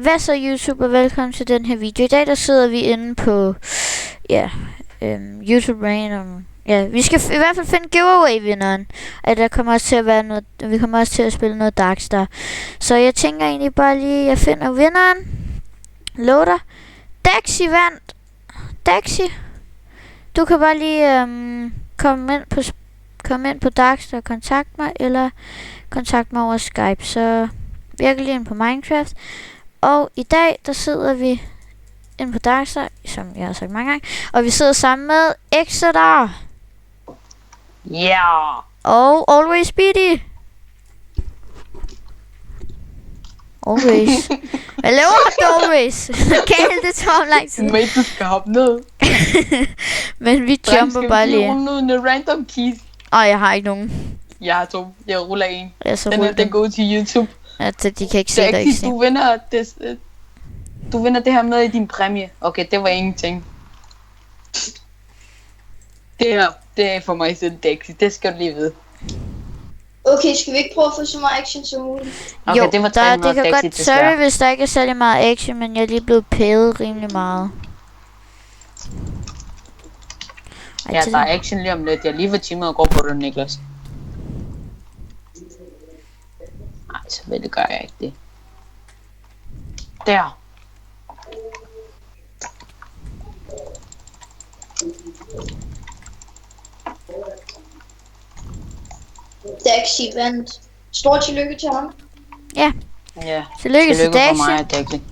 Hvad så YouTube, og velkommen til den her video. I dag der sidder vi inde på YouTube Random. Ja, vi skal i hvert fald finde giveaway-vinderen. At der kommer også til at være noget, vi kommer også til at spille noget Darkstar. Så jeg tænker egentlig bare lige, jeg finder vinderen. Loader. Daxi vandt. Daxi, du kan bare lige komme ind på Darkstar og kontakte mig, eller kontakte mig over Skype. Så virkelig lige ind på Minecraft. Og i dag, der sidder vi inde på Darkstar, som jeg har sagt mange gange. Og vi sidder sammen med Exeter. Ja. Yeah. Og Always Speedy. Always. Hvad laver du, Always? Kæld, det tager lang tid. Men du skal hoppe ned. Men vi jumper bare lige. Skal vi rulle nogle random keys? Jeg har ikke nogen. Jeg har to. Jeg ruller en. Den går til YouTube. Altså, de kan ikke se dig, ikke se. Du vinder det her med i din præmie. Okay, det var ingenting. Det er for mig selv Daxi. Det skal du lige vide. Okay, skal vi ikke prøve at få så meget action som muligt? Okay, jo, det var det kan godt. Sorry, hvis der ikke er særlig meget action, men jeg er lige blevet pælet rimelig meget. Ja, der er action lige om lidt. Jeg lige var timer og går på det, Niklas. Nej, så vel det gør jeg ikke det. Der. Daxi vandt. Stort tillykke til ham. Ja. Ja. Tillykke til Daxi. For mig, Daxi.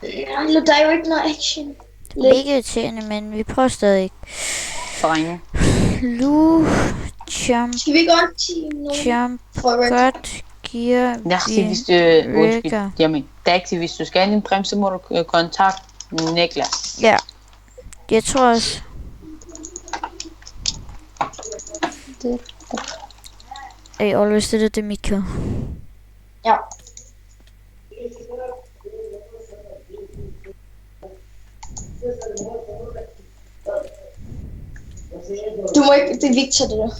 Nej, der er jo ikke noget action. Det er ikke irriterende, men vi prøver stadig. Drenge. Jump. Skal vi godt team nu? Jump. Godt. Gear. Daxi, hvis du skal have din præmie, så må du kontakte Niklas. Ja. Jeg tror også. Always det er mit kill. Ja. Du må ikke, det er Victor det der.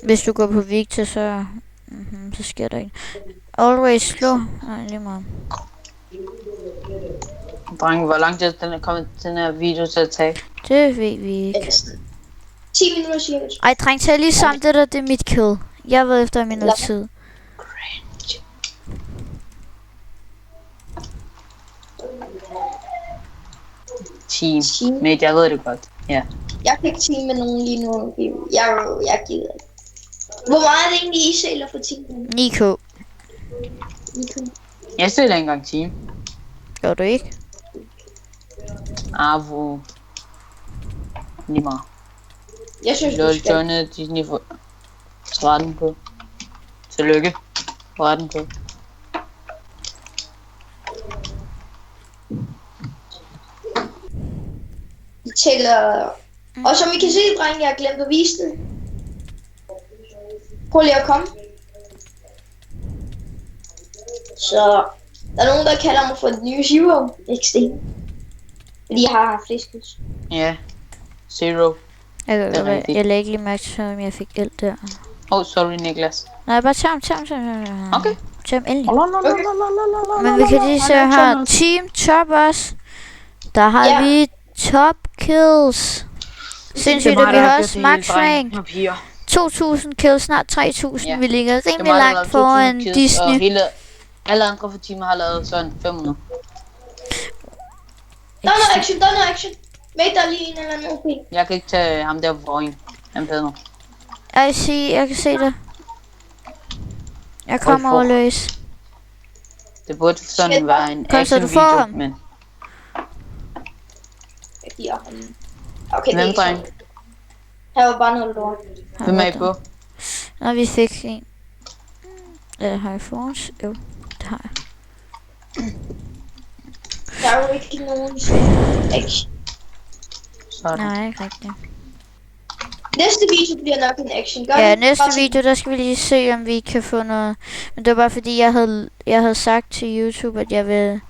Hvis du går på Victor, så så sker der ikke. Always slow. Nej, lige meget. Drenge, hvor lang tid den er kommet til den her video til at tage? Det ved vi ikke. 10 minutter cirka. Ej, dreng, tag lige sammen det der, det er mit kill. Jeg ved efter min tid. Team. Men jeg ved det godt. Ja. Jeg kan ikke team med nogen lige nu. Jeg gider ikke. Hvor meget er det egentlig, I sælger for team? 9k. Jeg sælger ikke engang team. Gør du ikke? Hvor... Lige meget. Jeg synes, du skal. Johnny Disney for 13 på. Tillykke. 13 på. Det tæller... Og som I kan se, drenge, jeg har glemt at vise det. Prøv lige at komme. Så... Der er nogen, der kalder mig for den nye Zero XD. Fordi jeg har haft flæskes. Ja. Zero. Jeg lagde ikke lige mærke til, om jeg fik eld der. Sorry, Niklas. Nej, bare tag Okay. Tag endelig. Okay. Men vi kan lige se her. Team Top også. Der har vi top kills. Sindssygt, at vi har også max rank. 2000 kills, snart 3000. Vi ligger rimelig langt foran Disney. Alle andre for teamet har lavet sådan 500. Der er noget action. Med der lige en eller anden OP. Jeg kan ikke tage ham der for en. Han bedre. Jeg kan se det. Jeg kommer over løs. Det burde sådan være en action video, men... Jeg giver ham. Okay, hvem dreng? Her var bare noget lort. Hvem er I på? Nå, vi fik en. Har jeg forens? Jo, det har jeg. Der er jo ikke nogen action. Nej, ikke rigtigt. Næste video bliver nok en action. Næste video, der skal vi lige se, om vi kan få noget. Men det var bare fordi, jeg havde sagt til YouTube, at jeg vil...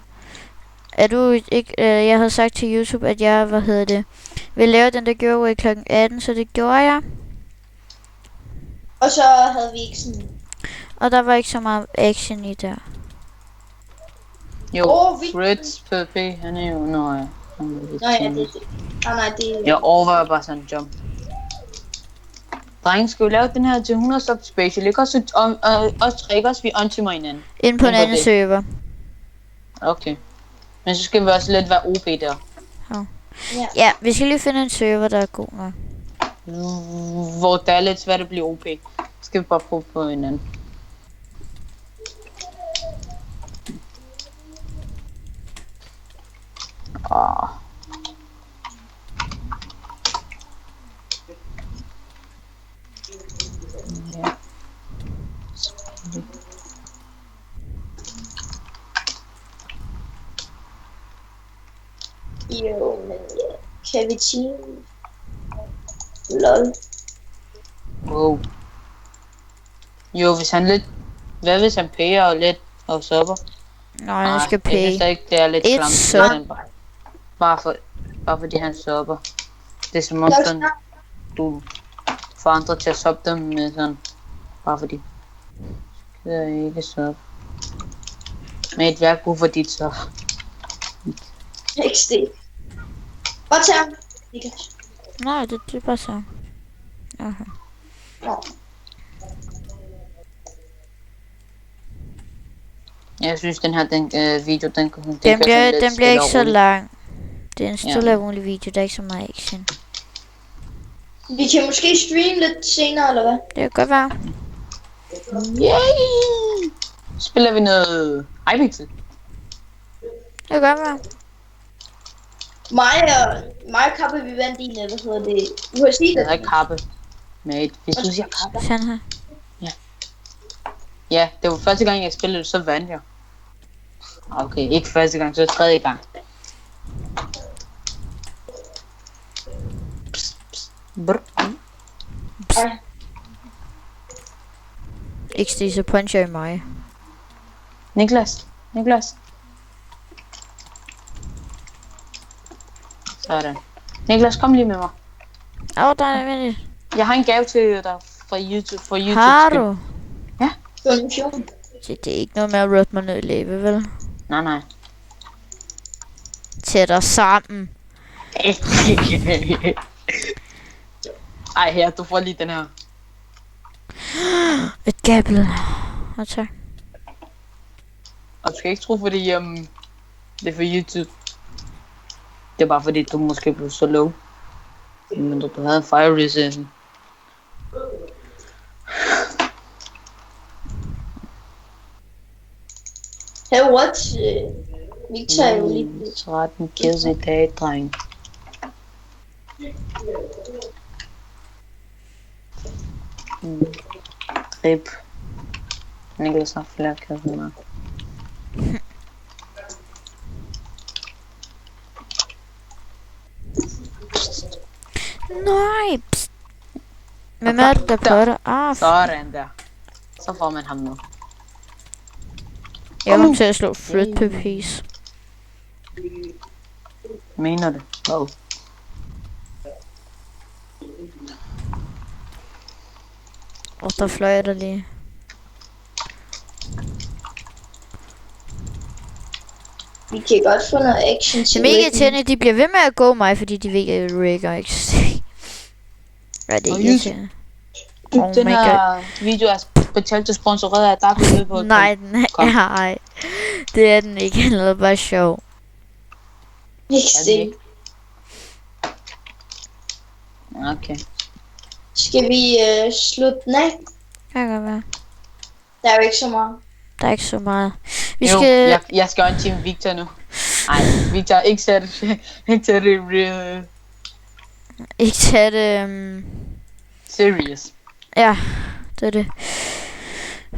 jeg havde sagt til YouTube, at jeg, vil lave den der giveaway kl. 18, så det gjorde jeg. Og så havde vi ikke sådan... Og der var ikke så meget action i der. Jo, vi... Fritz PP, han er jo... Nå ja, det. Nej, det... Jeg overvejer bare sådan en jump. Drenge, skal vi lave den her til 100 sub special? Ikke også vi ontimer hinanden. Ind på en anden server. Okay. Men så skal vi også lidt være OB der. Ja, vi skal lige finde en server, der er god nok. Hvor det er lidt svært at blive OP. Så skal vi bare prøve på hinanden. Ja. Jo, men ja. Kan vi team? Lol. Wow. Jo, hvis han lidt... Hvad hvis han payer lidt og supper? Nej, han skal pay. Jeg synes ikke, det er lidt Et klamt. sub. Bare fordi han supper. Det er som om, du får andre til at suppe dem med sådan... Bare fordi. Det er ikke sub. Men jeg er god for dit sub. XD. Bare tag ham. Nej, det er bare så. Okay. Jeg synes, den her video, den bliver ikke så lang. Det er en stille og rolig video, der er ikke så meget action. Vi kan måske streame lidt senere, eller hvad? Det kan godt være. Yay! Spiller vi noget iPixel? Det kan godt være. Mig og Kappe, vi vandt en, hvad hedder det? UHC. Det er ikke Kappe. Mate, hvis du siger Kappe. Sådan her. Ja, det var første gang, jeg spillede, så vandt jeg. Okay, ikke første gang, så tredje gang. XD, så puncher i mig. Niklas. Sådan. Niklas, kom lige med mig. Der er det. Jeg har en gave til dig fra YouTube. Har du? Ja. Det er ikke noget med at røde mig ned i læbe, vel? Nej. Tættere sammen. Ej, her, du får lige den her. Et gabel. Og tak. Og du skal ikke tro, fordi det er for YouTube. Det er bare fordi, du måske blev så low. Men du havde en fire resistance. Hey, what? Victor er jo lige... 13 kills i dag, dreng. Rip. Niklas har flere kills end mig. Nej, pst. Hvem er det, der på dig? Sådan der. Så får man ham nu. Jeg kommer til at slå Frit PP's. Mener det? Oh. Og der fløj der lige. Vi kan godt få noget action til. Det er mega irriterende, de bliver ved med at gå mig, fordi de ved, at Rigger ikke hvad er det ikke irriterende? Den her video er betalt til sponsoreret af Dark på. Nej, nej. Det er den ikke. Den er bare sjov. Ikke. Okay. Skal vi slutte den af? Kan godt være. Der er jo ikke så meget. Der er ikke så meget. Jeg skal også team Victor nu. Nej, Victor, ikke tage det. Ikke tage det. Ikke tage det. Serious. Ja, det er det.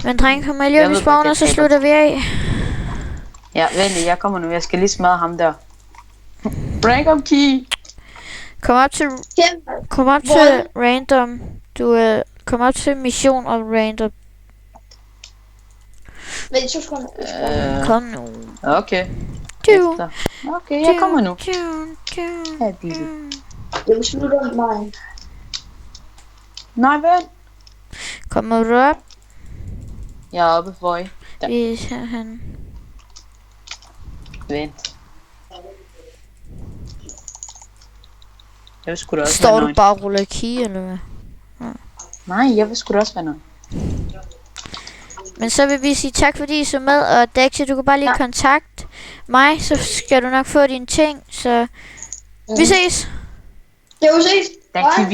Men dreng, kommer lige op i spawn, og så slutter vi af. Ja, vent, jeg kommer nu. Jeg skal lige smadre ham der. Rank up key. Kom op til random. Kom op til mission og random. Men så skal kom nu. Okay. Okay, jeg kommer nu. Det slutter mig. Nej, vent. Kommer du op? Jeg er oppe for jer. Ja. Vi er herhen. Vent. Jeg vil sgu da også Står være du nøgen. bare og ruller key, eller hvad? Nej, jeg vil sgu da også være nøgen. Men så vil vi sige tak, fordi I så med, og Daxi, du kan bare lige kontakte mig, så skal du nok få dine ting, så vi ses! Det er jo ses. Der kan vi